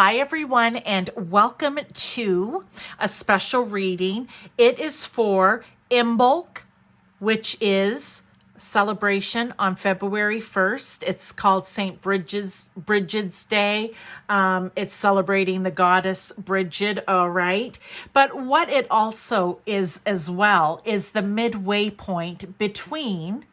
Hi, everyone, and welcome to a special reading. It is for Imbolc, which is celebration on February 1st. It's called St. Brigid's Day. It's celebrating the goddess Brigid, all right? But what it also is as well is the midway point between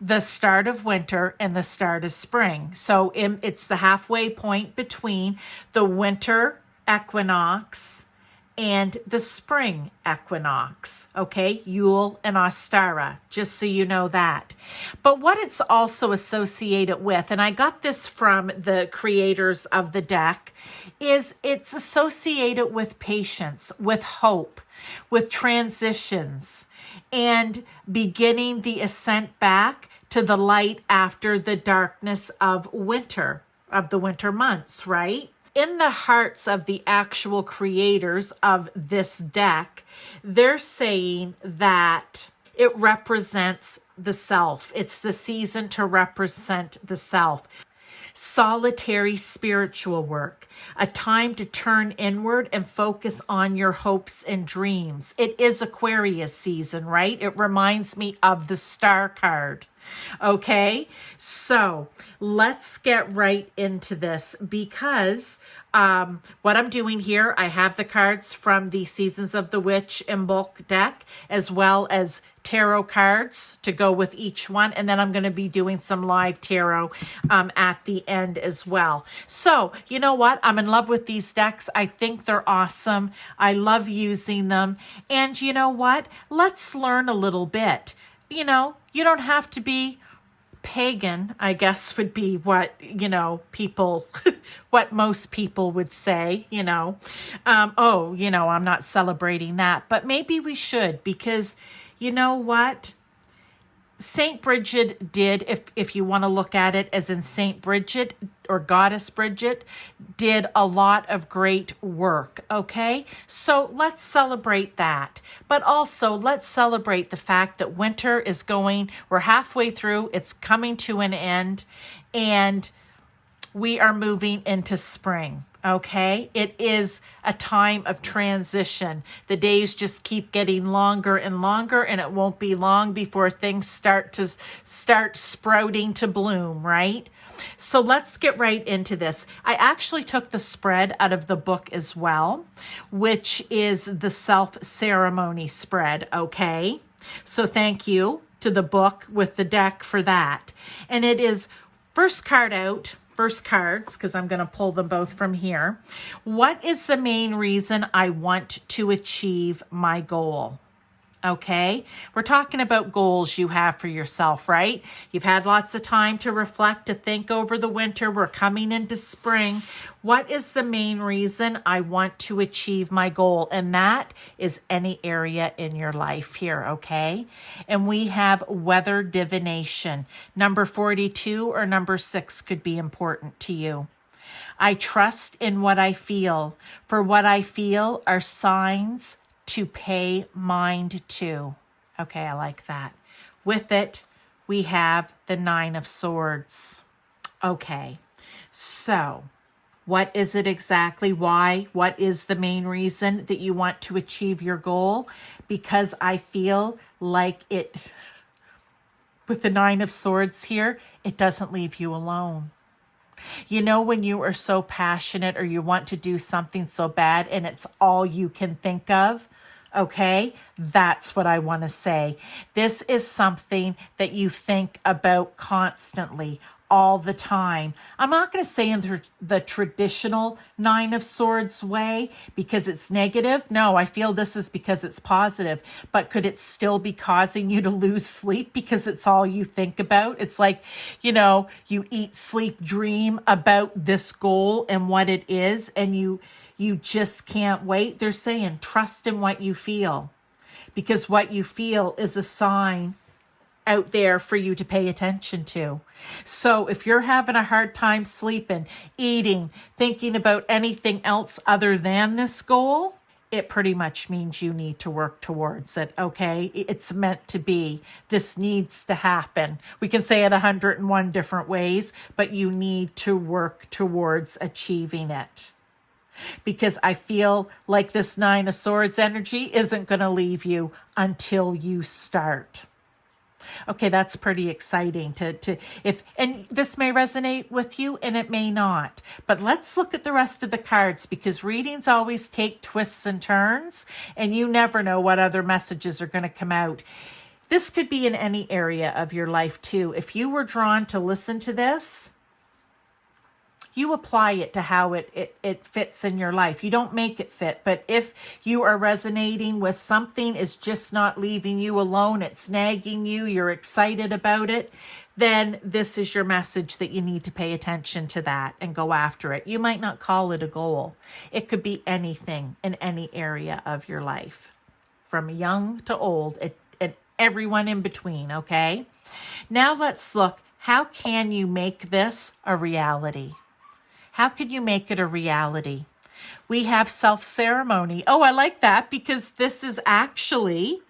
the start of winter and the start of spring. So it's the halfway point between the winter equinox and the spring equinox, okay? Yule and Ostara, just so you know that. But what it's also associated with, and I got this from the creators of the deck, is it's associated with patience, with hope, with transitions, and beginning the ascent back to the light after the darkness of winter, of the winter months, right? In the hearts of the actual creators of this deck, they're saying that it represents the self. It's the season to represent the self. Solitary spiritual work, a time to turn inward and focus on your hopes and dreams. It is Aquarius season, right? It reminds me of the star card. Okay, so let's get right into this because what I'm doing here, I have the cards from the Seasons of the Witch Imbolc deck, as well as tarot cards to go with each one. And then I'm going to be doing some live tarot at the end as well. So, you know what? I'm in love with these decks. I think they're awesome. I love using them. And you know what? Let's learn a little bit. You know, you don't have to be pagan, I guess would be what, people, what most people would say, I'm not celebrating that, but maybe we should, because you know what? Saint Brigid did, if you want to look at it as in Saint Brigid or Goddess Brigid, did a lot of great work, okay? So let's celebrate that. But also let's celebrate the fact that winter is we're halfway through, it's coming to an end, and we are moving into spring. Okay, it is a time of transition. The days just keep getting longer and longer, and it won't be long before things start sprouting to bloom, right? So let's get right into this. I actually took the spread out of the book as well, which is the self-ceremony spread, okay? So thank you to the book with the deck for that. And it is first cards, because I'm going to pull them both from here. What is the main reason I want to achieve my goal? Okay, we're talking about goals you have for yourself, right? You've had lots of time to reflect, to think over the winter. We're coming into spring. What is the main reason I want to achieve my goal? And that is any area in your life here, okay? And we have weather divination. Number 42 or number 6 could be important to you. I trust in what I feel. For what I feel are signs to pay mind to. Okay, I like that. With it, we have the 9 of Swords. Okay, so what is it exactly? Why? What is the main reason that you want to achieve your goal? Because I feel like it, with the 9 of Swords here, it doesn't leave you alone. You know, when you are so passionate or you want to do something so bad and it's all you can think of, okay, that's what I want to say. This is something that you think about constantly, all the time. I'm not going to say in the traditional 9 of Swords way because it's negative. No, I feel this is because it's positive. But could it still be causing you to lose sleep because it's all you think about? It's like, you eat, sleep, dream about this goal and what it is, and you just can't wait. They're saying trust in what you feel, because what you feel is a sign out there for you to pay attention to. So if you're having a hard time sleeping, eating, thinking about anything else other than this goal, it pretty much means you need to work towards it, okay? It's meant to be. This needs to happen. We can say it 101 different ways, but you need to work towards achieving it. because I feel like this Nine of Swords energy isn't going to leave you until you start. Okay, that's pretty exciting and this may resonate with you and it may not. But let's look at the rest of the cards, because readings always take twists and turns and you never know what other messages are going to come out. This could be in any area of your life too. If you were drawn to listen to this, you apply it to how it fits in your life. You don't make it fit, but if you are resonating with something, is just not leaving you alone, it's nagging you, you're excited about it, then this is your message that you need to pay attention to that and go after it. You might not call it a goal. It could be anything in any area of your life, from young to old, and everyone in between, okay? Now let's look, how can you make this a reality? How can you make it a reality? We have self-ceremony. Oh, I like that, because this is actually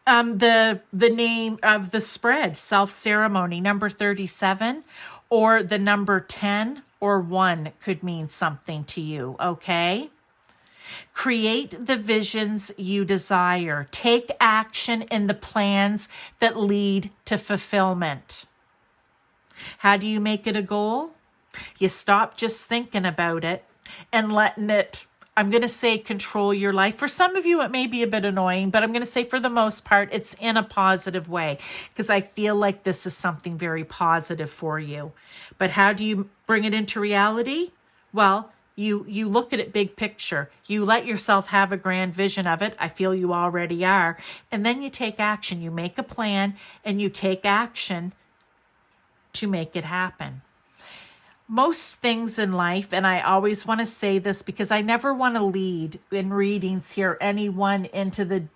the name of the spread, self-ceremony. Number 37 or the number 10 or 1 could mean something to you, okay? Create the visions you desire. Take action in the plans that lead to fulfillment. How do you make it a goal? You stop just thinking about it and letting it, I'm going to say, control your life. For some of you, it may be a bit annoying, but I'm going to say for the most part, it's in a positive way, because I feel like this is something very positive for you. But how do you bring it into reality? Well, you look at it big picture. You let yourself have a grand vision of it. I feel you already are. And then you take action. You make a plan and you take action to make it happen. Most things in life, and I always want to say this because I never want to lead in readings here anyone into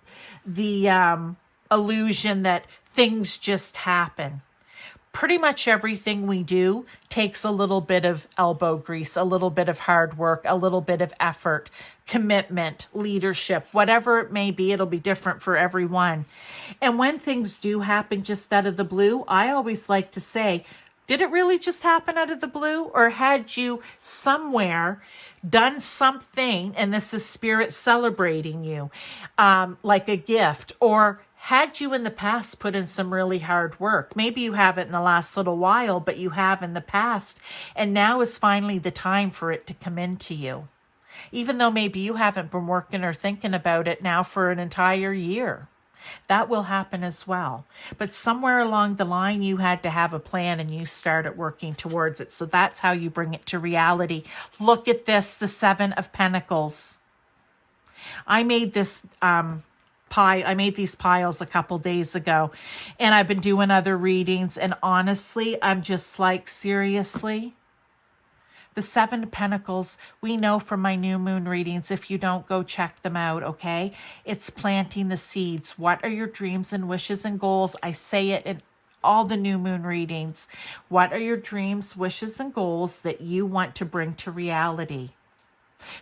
the illusion that things just happen. Pretty much everything we do takes a little bit of elbow grease, a little bit of hard work, a little bit of effort, commitment, leadership, whatever it may be. It'll be different for everyone. And when things do happen just out of the blue, I always like to say, did it really just happen out of the blue? Or had you somewhere done something, and this is spirit celebrating you, like a gift? Or had you in the past put in some really hard work? Maybe you haven't in the last little while, but you have in the past. And now is finally the time for it to come into you. Even though maybe you haven't been working or thinking about it now for an entire year. That will happen as well. But somewhere along the line, you had to have a plan and you started working towards it. So that's how you bring it to reality. Look at this, the 7 of Pentacles. I made this I made these piles a couple days ago, and I've been doing other readings. And honestly, I'm just like, seriously? The 7 of Pentacles, we know from my new moon readings, if you don't, go check them out, okay? It's planting the seeds. What are your dreams and wishes and goals? I say it in all the new moon readings. What are your dreams, wishes, and goals that you want to bring to reality?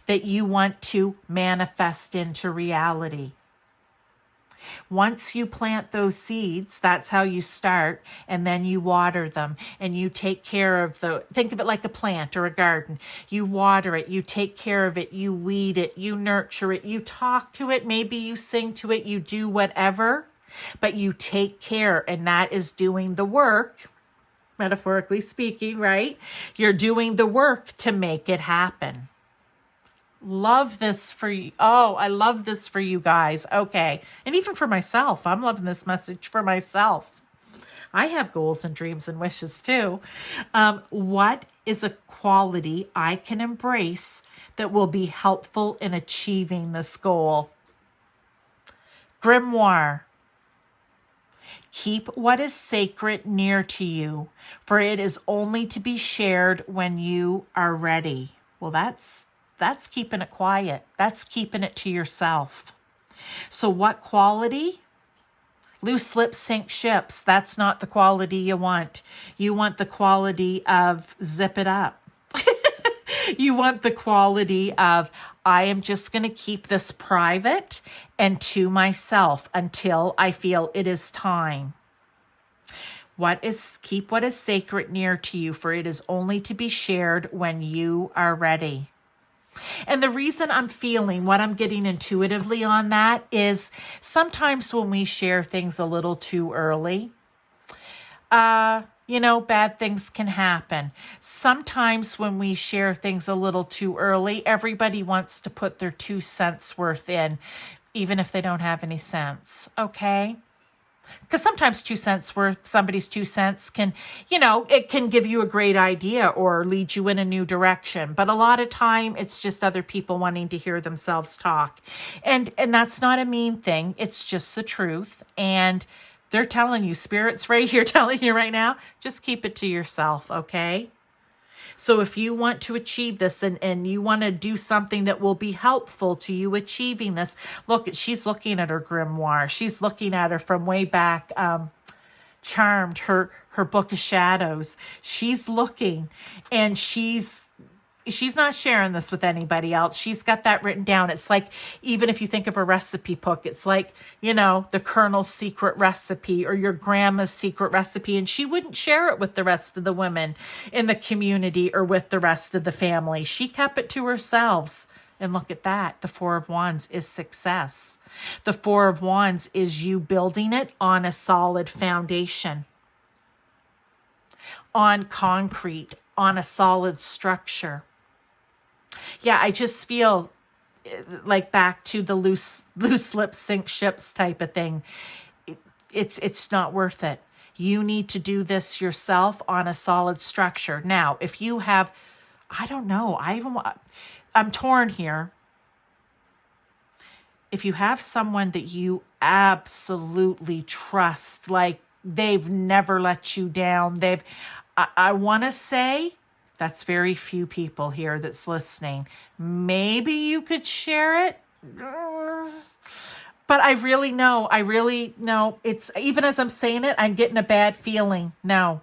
That you want to manifest into reality? Once you plant those seeds, that's how you start, and then you water them and you take care of think of it like a plant or a garden. You water it, you take care of it, you weed it, you nurture it, you talk to it, maybe you sing to it, you do whatever, but you take care, and that is doing the work, metaphorically speaking, right? You're doing the work to make it happen. Love this for you. Oh, I love this for you guys. Okay. And even for myself, I'm loving this message for myself. I have goals and dreams and wishes too. What is a quality I can embrace that will be helpful in achieving this goal? Grimoire. Keep what is sacred near to you, for it is only to be shared when you are ready. Well, that's keeping it quiet. That's keeping it to yourself. So what quality? Loose lips sink ships. That's not the quality you want. You want the quality of zip it up. You want the quality of, I am just going to keep this private and to myself until I feel it is time. Keep what is sacred near to you, for it is only to be shared when you are ready. And the reason I'm feeling what I'm getting intuitively on that is sometimes when we share things a little too early, bad things can happen. Sometimes when we share things a little too early, everybody wants to put their 2 cents worth in, even if they don't have any sense. Okay? Because sometimes 2 cents worth, somebody's 2 cents can, it can give you a great idea or lead you in a new direction. But a lot of time it's just other people wanting to hear themselves talk. And that's not a mean thing. It's just the truth. And they're telling you, Spirit's right here telling you right now, just keep it to yourself, okay? So if you want to achieve this and you want to do something that will be helpful to you achieving this, look, she's looking at her grimoire. She's looking at her from way back, Charmed, her book of shadows. She's looking and she's not sharing this with anybody else. She's got that written down. It's like, even if you think of a recipe book, it's like, the Colonel's secret recipe or your grandma's secret recipe. And she wouldn't share it with the rest of the women in the community or with the rest of the family. She kept it to herself. And look at that. The Four of Wands is success. The Four of Wands is you building it on a solid foundation, on concrete, on a solid structure. Yeah, I just feel like back to the loose lips sink ships type of thing. It's not worth it. You need to do this yourself on a solid structure. Now, if you have, I don't know, I'm torn here. If you have someone that you absolutely trust, like they've never let you down, I want to say, that's very few people here that's listening. Maybe you could share it. But I really know, it's, even as I'm saying it, I'm getting a bad feeling. No.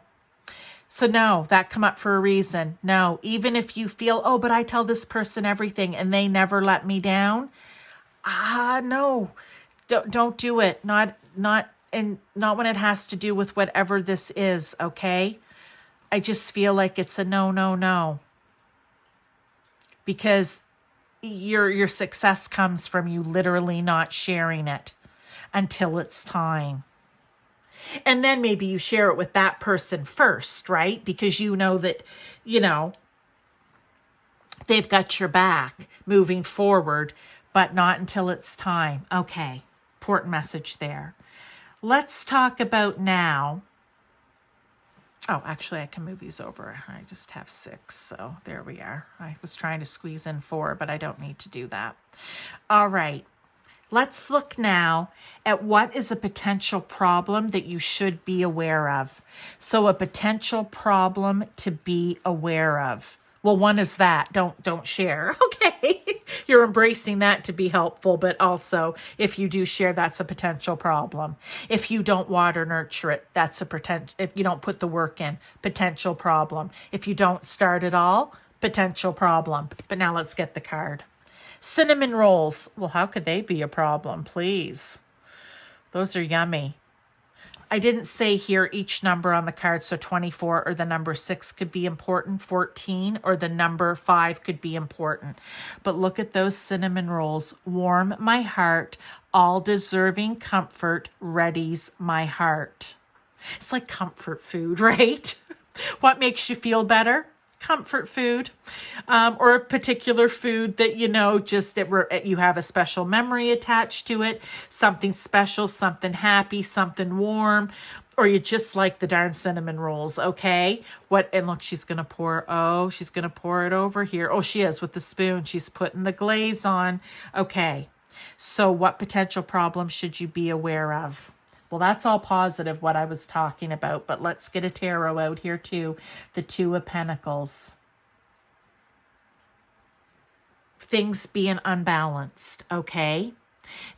So no, that come up for a reason. No, even if you feel, oh, but I tell this person everything and they never let me down. No, don't do it. Not when it has to do with whatever this is. Okay. I just feel like it's a no. Because your success comes from you literally not sharing it until it's time. And then maybe you share it with that person first, right? Because you know that, they've got your back moving forward, but not until it's time. Okay, important message there. Let's talk about now. Oh, actually, I can move these over. I just have 6, so there we are. I was trying to squeeze in 4, but I don't need to do that. All right. Let's look now at what is a potential problem that you should be aware of. So a potential problem to be aware of. Well, one is that. Don't share. Okay. You're embracing that to be helpful, but also if you do share, that's a potential problem. If you don't water nurture it, that's a potential. If you don't put the work in, potential problem. If you don't start at all, potential problem. But now let's get the card. Cinnamon rolls. Well, how could they be a problem? Please. Those are yummy. I didn't say here each number on the card, so 24 or the number 6 could be important, 14 or the number 5 could be important. But look at those cinnamon rolls. Warm my heart, all deserving comfort readies my heart. It's like comfort food, right? What makes you feel better? Comfort food, or a particular food that, you have a special memory attached to it, something special, something happy, something warm, or you just like the darn cinnamon rolls. Okay. And look, she's going to pour it over here. Oh, she is with the spoon. She's putting the glaze on. Okay. So what potential problem should you be aware of? Well, that's all positive, what I was talking about, but let's get a tarot out here too. The Two of Pentacles. Things being unbalanced, okay?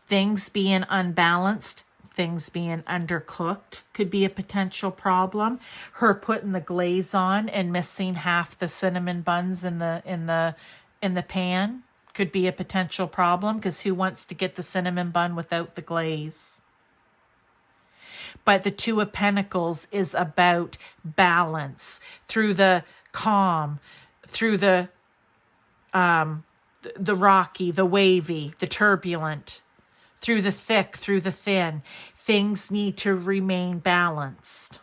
Things being unbalanced, things being undercooked could be a potential problem. Her putting the glaze on and missing half the cinnamon buns in the pan could be a potential problem, because who wants to get the cinnamon bun without the glaze? But the Two of Pentacles is about balance through the calm, through the the rocky, the wavy, the turbulent, through the thick, through the thin. Things need to remain balanced.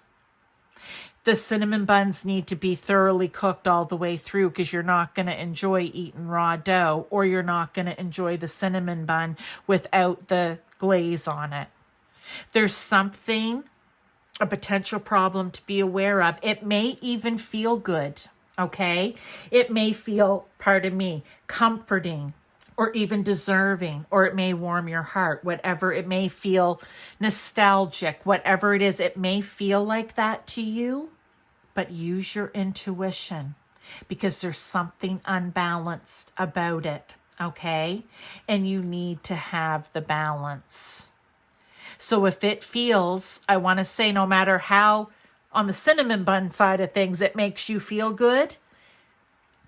The cinnamon buns need to be thoroughly cooked all the way through, because you're not going to enjoy eating raw dough, or you're not going to enjoy the cinnamon bun without the glaze on it. There's something, a potential problem to be aware of. It may even feel good, okay? It may feel, pardon me, comforting, or even deserving, or it may warm your heart, whatever. It may feel nostalgic, whatever it is. It may feel like that to you, but use your intuition, because there's something unbalanced about it, okay? And you need to have the balance. So if it feels, I want to say, no matter how on the cinnamon bun side of things it makes you feel good,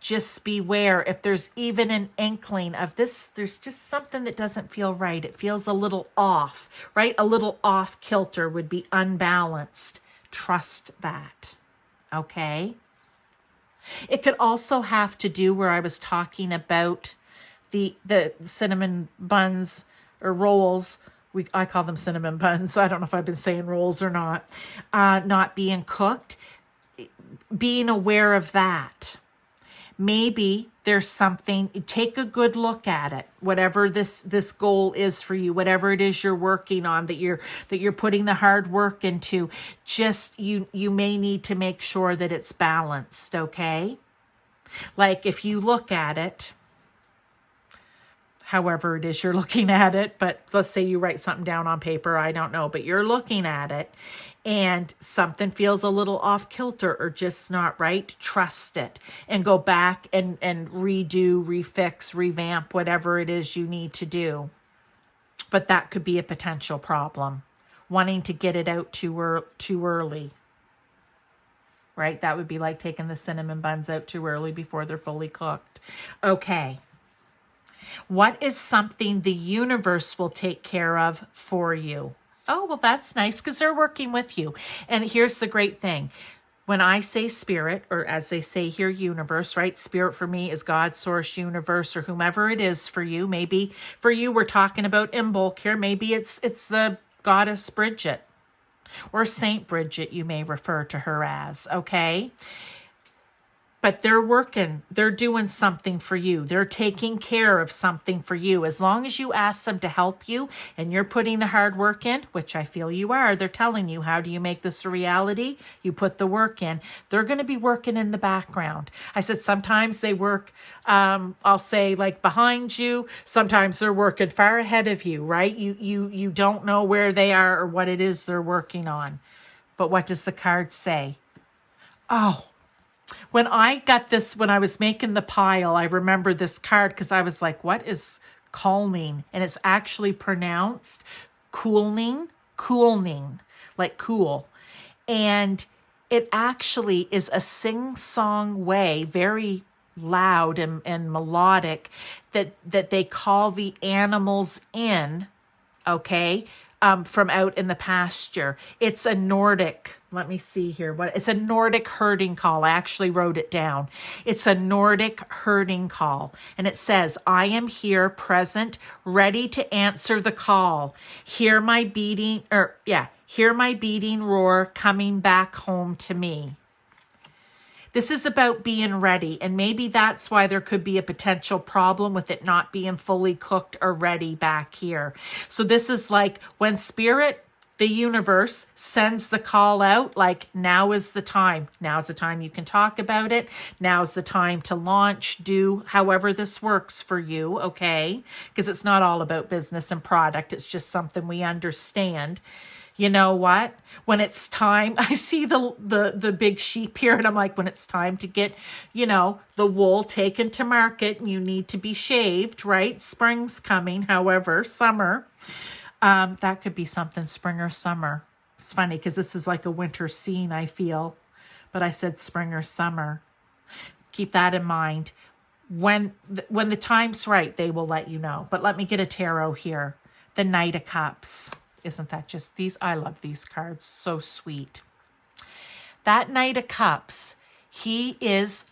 just beware if there's even an inkling of this, there's just something that doesn't feel right. It feels a little off, right? A little off kilter would be unbalanced. Trust that, okay? It could also have to do where I was talking about the cinnamon buns or rolls. I call them cinnamon buns. I don't know if I've been saying rolls or not. Not being cooked. Being aware of that. Maybe there's something, take a good look at it, whatever this goal is for you, whatever it is you're working on, that you're putting the hard work into. Just you may need to make sure that it's balanced, okay? Like if you look at it, however it is you're looking at it, but let's say you write something down on paper, I don't know, but you're looking at it and something feels a little off kilter or just not right, trust it and go back and redo, refix, revamp, whatever it is you need to do. But that could be a potential problem, wanting to get it out too early, right? That would be like taking the cinnamon buns out too early before they're fully cooked. Okay. What is something the universe will take care of for you? Oh, well, that's nice because they're working with you. And here's the great thing. When I say spirit, or as they say here, universe, right? Spirit for me is God, source, universe, or whomever it is for you. Maybe for you, we're talking about Imbolc here. Maybe it's the goddess Brigid or Saint Brigid, you may refer to her as, okay? But they're working, they're doing something for you. They're taking care of something for you. As long as you ask them to help you and you're putting the hard work in, which I feel you are, they're telling you, how do you make this a reality? You put the work in. They're going to be working in the background. I said sometimes they work, I'll say like behind you. Sometimes they're working far ahead of you, right? You don't know where they are or what it is they're working on. But what does the card say? Oh, when I got this, when I was making the pile, I remember this card because I was like, what is calming? And it's actually pronounced cooling, like cool. And it actually is a sing-song way, very loud and melodic, that they call the animals in, okay, from out in the pasture. It's a Nordic, let me see here. It's a Nordic herding call. I actually wrote it down. It's a Nordic herding call. And it says, I am here, present, ready to answer the call. Hear my beating roar coming back home to me. This is about being ready, and maybe that's why there could be a potential problem with it not being fully cooked or ready back here. So this is like when spirit, the universe, sends the call out, like now is the time. Now's the time you can talk about it. Now's the time to launch, do however this works for you, okay? Because it's not all about business and product. It's just something we understand. You know what? When it's time, I see the big sheep here, and I'm like, when it's time to get, the wool taken to market, and you need to be shaved, right? Spring's coming, however, summer. That could be something, spring or summer. It's funny because this is like a winter scene, I feel, but I said spring or summer. Keep that in mind. When the time's right, they will let you know. But let me get a tarot here. The Knight of Cups. Isn't that just these? I love these cards. So sweet. That Knight of Cups, he is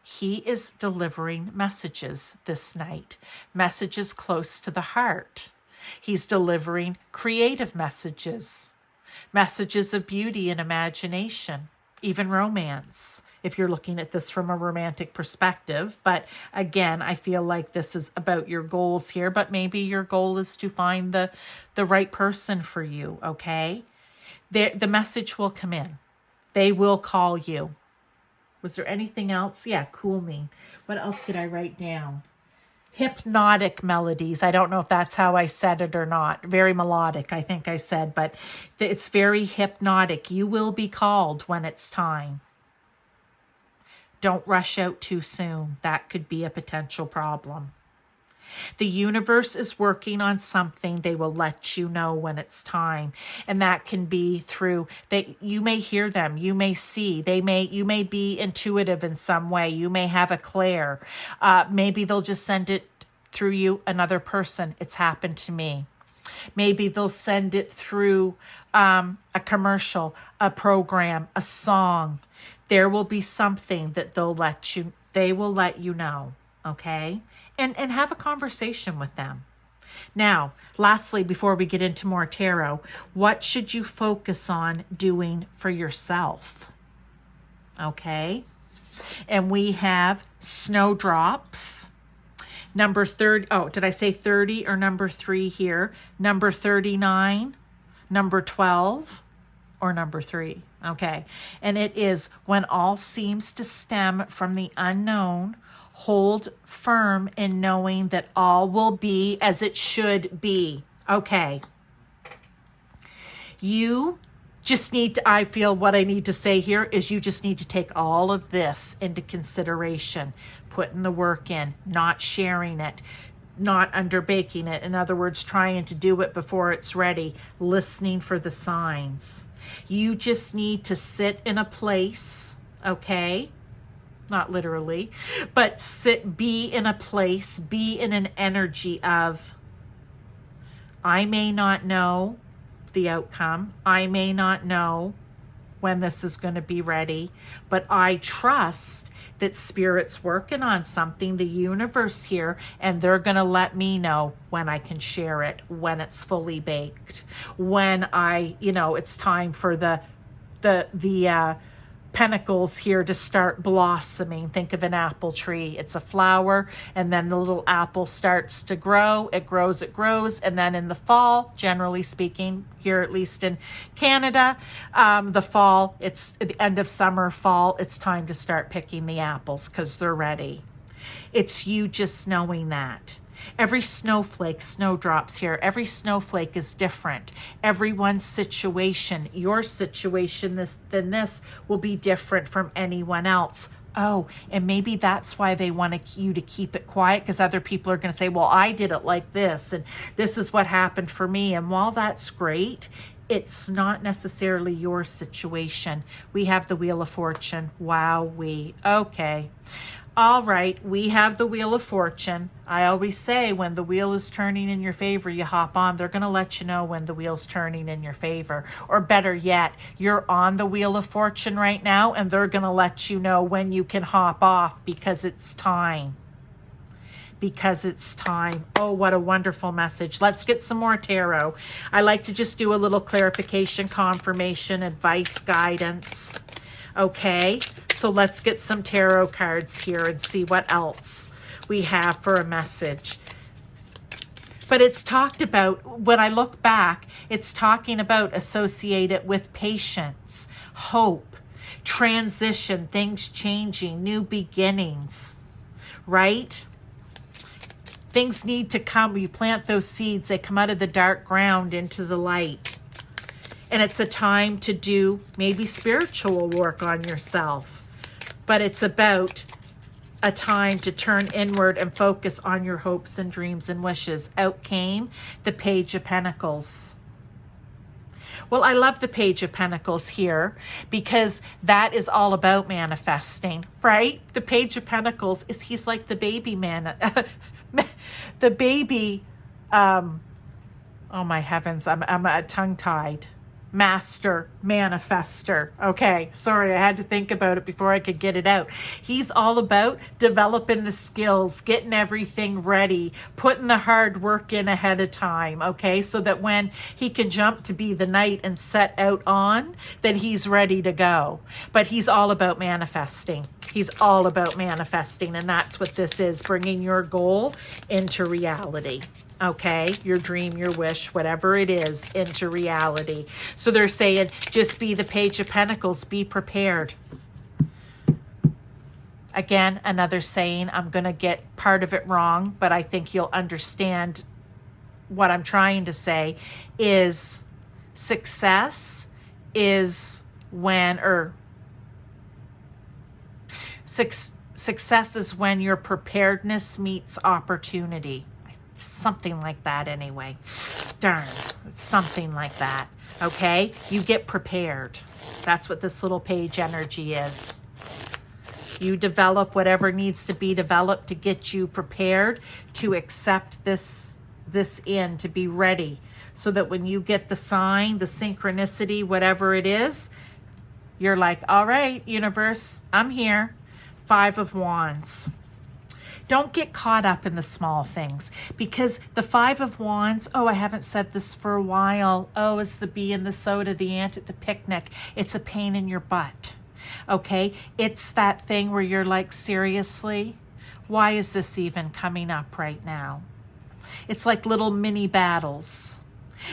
he is delivering messages this night, messages close to the heart. He's delivering creative messages, messages of beauty and imagination, even romance, if you're looking at this from a romantic perspective. But again, I feel like this is about your goals here, but maybe your goal is to find the right person for you, okay? The message will come in. They will call you. Was there anything else? Yeah, cool me. What else did I write down? Hypnotic melodies. I don't know if that's how I said it or not. Very melodic, I think I said, but it's very hypnotic. You will be called when it's time. Don't rush out too soon. That could be a potential problem. The universe is working on something. They will let you know when it's time. And that can be through that you may hear them, you may see, you may be intuitive in some way, you may have a clair. Maybe they'll just send it through you, another person. It's happened to me. Maybe they'll send it through a commercial, a program, a song. There will be something that they will let you know, okay? And have a conversation with them. Now, lastly, before we get into more tarot, what should you focus on doing for yourself? Okay? And we have snowdrops. Number 30, did I say 30 or number 3 here? Number 39, number 12, or number 3. Okay. And it is when all seems to stem from the unknown, hold firm in knowing that all will be as it should be. Okay. You just need to, I feel what I need to say here is you just need to take all of this into consideration, putting the work in, not sharing it, not underbaking it. In other words, trying to do it before it's ready, listening for the signs. You just need to sit in a place, okay? Not literally, but be in a place, be in an energy of, I may not know the outcome. I may not know when this is going to be ready, but I trust that Spirit's working on something, the universe here, and they're going to let me know when I can share it, when it's fully baked, when it's time for the pentacles here to start blossoming. Think of an apple tree. It's a flower, and then the little apple starts to grow. It grows, and then in the fall, generally speaking, here at least in Canada, the fall, it's the end of summer, fall, it's time to start picking the apples because they're ready. It's you just knowing that. Every snowflake, snowdrops here, every snowflake is different. Everyone's situation, your situation, this will be different from anyone else. Oh, and maybe that's why they want you to keep it quiet, because other people are going to say, well, I did it like this, and this is what happened for me. And while that's great, it's not necessarily your situation. We have the Wheel of Fortune. Wowee. Okay. All right, we have the Wheel of Fortune. I always say when the wheel is turning in your favor, you hop on. They're going to let you know when the wheel's turning in your favor. Or better yet, you're on the Wheel of Fortune right now, and they're going to let you know when you can hop off because it's time. Because it's time. Oh, what a wonderful message. Let's get some more tarot. I like to just do a little clarification, confirmation, advice, guidance. Okay, so let's get some tarot cards here and see what else we have for a message. But it's talked about, when I look back, it's talking about associated with patience, hope, transition, things changing, new beginnings, right? Things need to come. You plant those seeds, they come out of the dark ground into the light. And it's a time to do maybe spiritual work on yourself. But it's about a time to turn inward and focus on your hopes and dreams and wishes. Out came the Page of Pentacles. Well, I love the Page of Pentacles here because that is all about manifesting, right? The Page of Pentacles he's like the baby man. The baby, oh my heavens, I'm tongue-tied. master manifester. Okay, sorry, I had to think about it before I could get it out. He's all about developing the skills, getting everything ready, putting the hard work in ahead of time, okay, so that when he can jump to be the knight and set out on, then he's ready to go. But he's all about manifesting. He's all about manifesting, and that's what this is, bringing your goal into reality. Okay, your dream, your wish, whatever it is, into reality. So they're saying, just be the Page of Pentacles, be prepared. Again, another saying, I'm going to get part of it wrong, but I think you'll understand what I'm trying to say, is success is when, success is when your preparedness meets opportunity. Something like that anyway. Darn, it's something like that. Okay, you get prepared. That's what this little page energy is. You develop whatever needs to be developed to get you prepared to accept this in, to be ready, so that when you get the sign, the synchronicity, whatever it is, you're like, all right, universe, I'm here. 5 of Wands. Don't get caught up in the small things, because the 5 of Wands, oh, I haven't said this for a while. Oh, it's the bee in the soda, the ant at the picnic. It's a pain in your butt. Okay? It's that thing where you're like, seriously? Why is this even coming up right now? It's like little mini battles.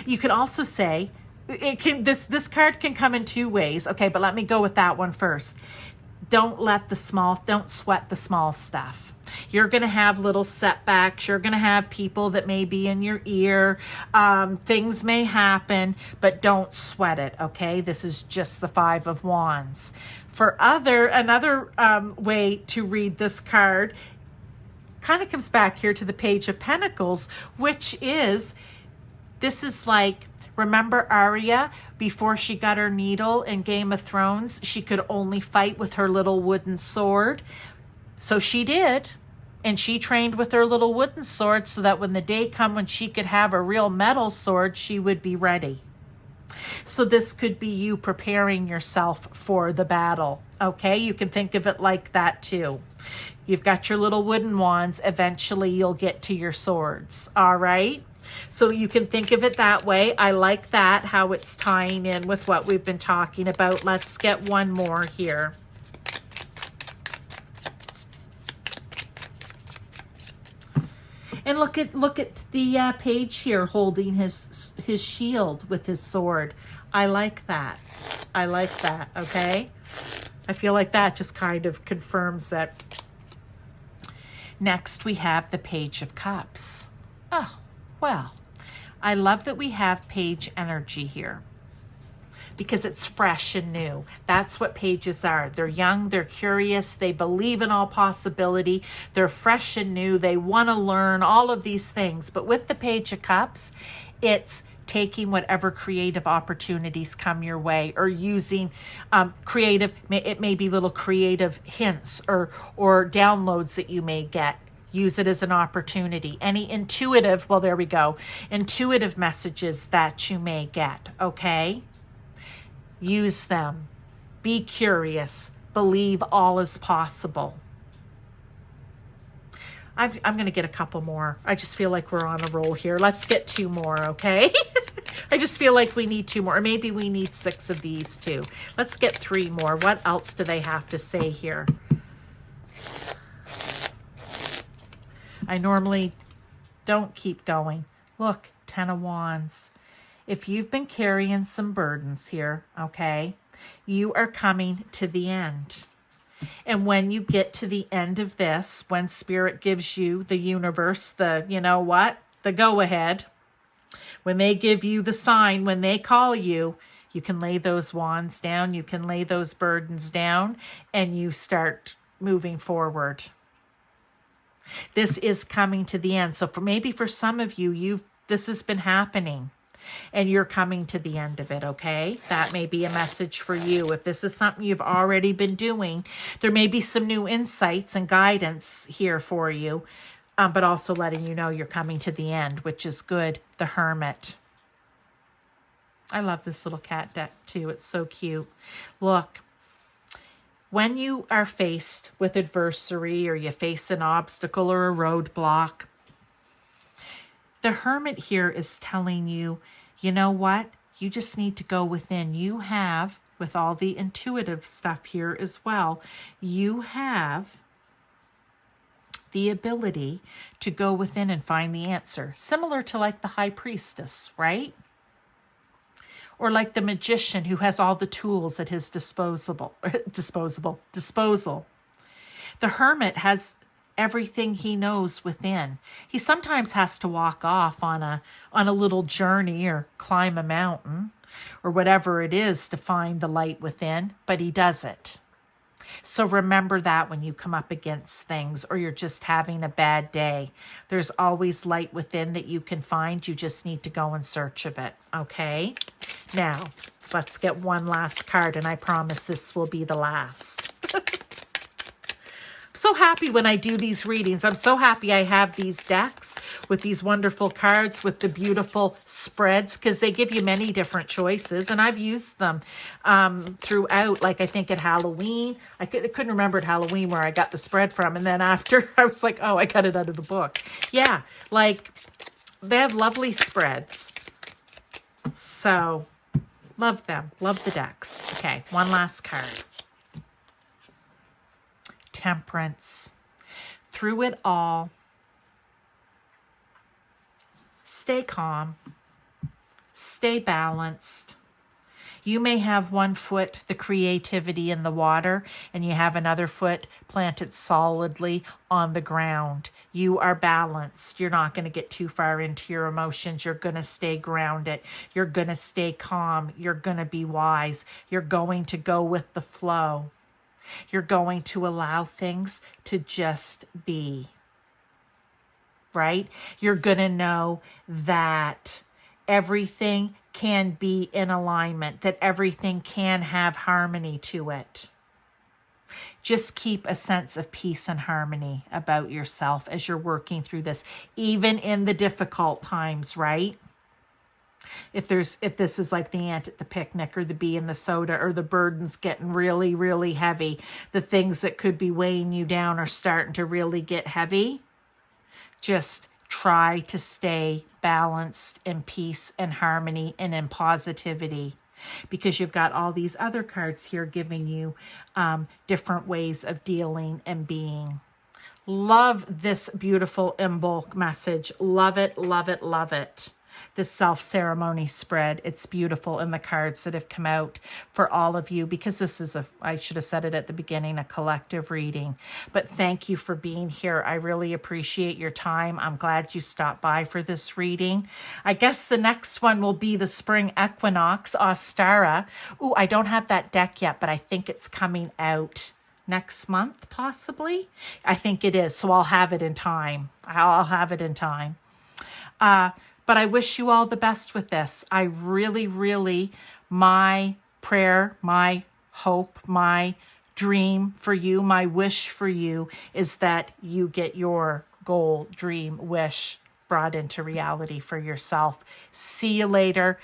You could also say, this card can come in 2 ways. Okay, but let me go with that one first. Don't sweat the small stuff. You're going to have little setbacks. You're going to have people that may be in your ear. Things may happen, but don't sweat it, okay? This is just the 5 of Wands. For another way to read this card, kind of comes back here to the Page of Pentacles, which is, this is like, remember Arya, before she got her needle in Game of Thrones, she could only fight with her little wooden sword. So she did, and she trained with her little wooden sword so that when the day come when she could have a real metal sword, she would be ready. So this could be you preparing yourself for the battle, okay? You can think of it like that too. You've got your little wooden wands. Eventually you'll get to your swords, all right? So you can think of it that way. I like that, how it's tying in with what we've been talking about. Let's get one more here. And look at the page here holding his shield with his sword. I like that. I like that, okay? I feel like that just kind of confirms it. Next, we have the Page of Cups. Oh, well, I love that we have page energy here, because it's fresh and new. That's what pages are. They're young, they're curious, they believe in all possibility, they're fresh and new, they want to learn all of these things. But with the Page of Cups, it's taking whatever creative opportunities come your way, or using it may be little creative hints or downloads that you may get. Use it as an opportunity. Any intuitive, well, there we go, intuitive messages that you may get, okay? Use them. Be curious. Believe all is possible. I'm going to get a couple more. I just feel like we're on a roll here. Let's get 2 more, okay? I just feel like we need 2 more. Or maybe we need 6 of these too. Let's get 3 more. What else do they have to say here? I normally don't keep going. Look, 10 of Wands. If you've been carrying some burdens here, okay, you are coming to the end. And when you get to the end of this, when Spirit gives you, the universe, the, you know what, the go-ahead, when they give you the sign, when they call you, you can lay those wands down, you can lay those burdens down, and you start moving forward. This is coming to the end. So maybe for some of you, this has been happening, and you're coming to the end of it, okay? That may be a message for you. If this is something you've already been doing, there may be some new insights and guidance here for you, but also letting you know you're coming to the end, which is good. The Hermit. I love this little cat deck too. It's so cute. Look, when you are faced with adversity or you face an obstacle or a roadblock, the Hermit here is telling you, you know what? You just need to go within. You have, with all the intuitive stuff here as well, you have the ability to go within and find the answer. Similar to like the High Priestess, right? Or like the magician who has all the tools at his disposal. The Hermit has everything he knows within. He sometimes has to walk off on a little journey or climb a mountain or whatever it is to find the light within, but he does it. So remember that when you come up against things or you're just having a bad day, there's always light within that you can find. You just need to go in search of it. Okay. Now let's get one last card, and I promise this will be the last. So happy when I do these readings. I'm so happy I have these decks with these wonderful cards with the beautiful spreads, because they give you many different choices, and I've used them throughout. Like I think at Halloween, I couldn't remember at Halloween where I got the spread from, and then after I was like, oh, I got it out of the book. Yeah, like they have lovely spreads. So love them. Love the decks. Okay, one last card. Temperance. Through it all, stay calm, stay balanced. You may have one foot, the creativity in the water, and you have another foot planted solidly on the ground. You are balanced. You're not going to get too far into your emotions. You're going to stay grounded. You're going to stay calm. You're going to be wise. You're going to go with the flow. You're going to allow things to just be, right? You're going to know that everything can be in alignment, that everything can have harmony to it. Just keep a sense of peace and harmony about yourself as you're working through this, even in the difficult times, right? If this is like the ant at the picnic or the bee in the soda or the burden's getting really, really heavy, the things that could be weighing you down are starting to really get heavy, just try to stay balanced in peace and harmony and in positivity, because you've got all these other cards here giving you different ways of dealing and being. Love this beautiful Imbolc message. Love it, love it, love it. This self-ceremony spread. It's beautiful in the cards that have come out for all of you, because this is I should have said it at the beginning, a collective reading. But thank you for being here. I really appreciate your time. I'm glad you stopped by for this reading. I guess the next one will be the spring equinox, Ostara. Ooh, I don't have that deck yet, but I think it's coming out next month, possibly. I think it is. So I'll have it in time. I'll have it in time. But I wish you all the best with this. I really, really, my prayer, my hope, my dream for you, my wish for you is that you get your goal, dream, wish brought into reality for yourself. See you later.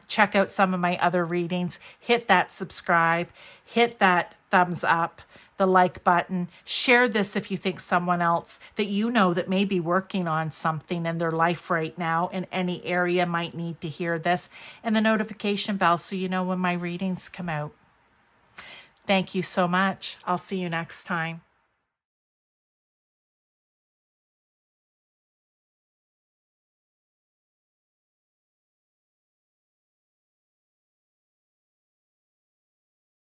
Check out some of my other readings. Hit that subscribe. Hit that thumbs up. The like button. Share this if you think someone else that you know that may be working on something in their life right now in any area might need to hear this. And the notification bell so you know when my readings come out. Thank you so much. I'll see you next time.